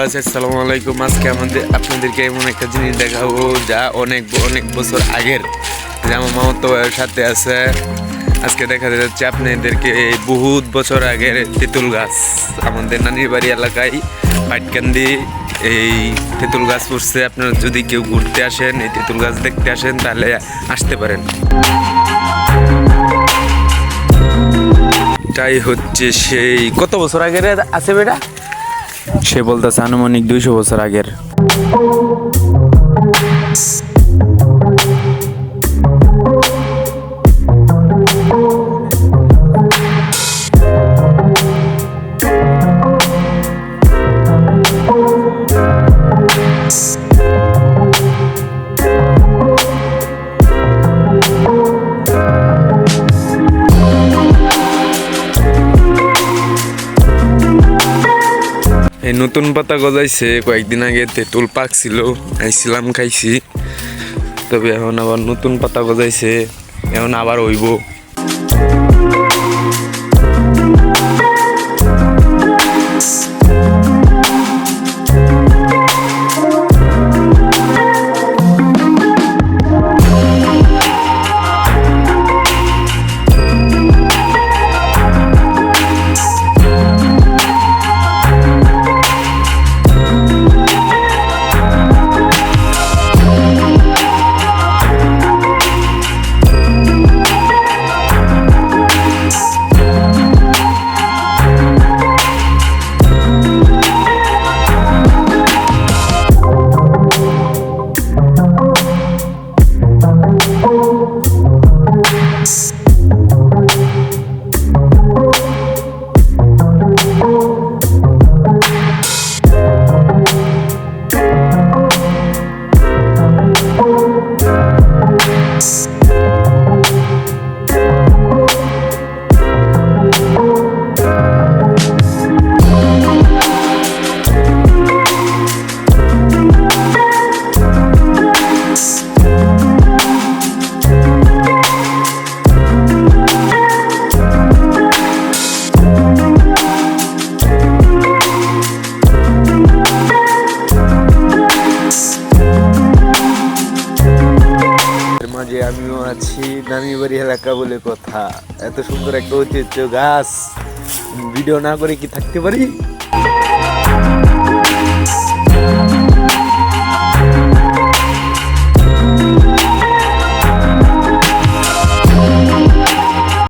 আসসালামু আলাইকুম। আজকে আপনাদেরকে এমন একটা জিনিস দেখাবো যা অনেক অনেক বছর আগের, যে আমার মামাতো ভাইয়ের সাথে আছে। আজকে দেখা যাচ্ছে আপনাদেরকে বহুত বছর আগের তেঁতুল গাছ, আমাদের নানির বাড়ি এলাকায় পাটকান্দি এই তেঁতুল গাছ পড়ছে। আপনারা যদি কেউ ঘুরতে আসেন, এই তেঁতুল গাছ দেখতে আসেন, তাহলে আসতে পারেন। এটাই হচ্ছে সেই কত বছর আগের আছে বেটা, সে বলতেছে আনুমানিক 200 বছর আগের। এই নতুন পাতা গজাইছে, কয়েকদিন আগে তেঁতুল পাকছিল, আইছিলাম খাইছি। তবে এখন আবার নতুন পাতা গজাইছে, এখন আবার হইব। মাঝে আমিও আছি, নানির বাড়ি এলাকা বলে কথা। এত সুন্দর একটা ঐতিহ্য গাছ, ভিডিও না করে কি থাকতে পারি?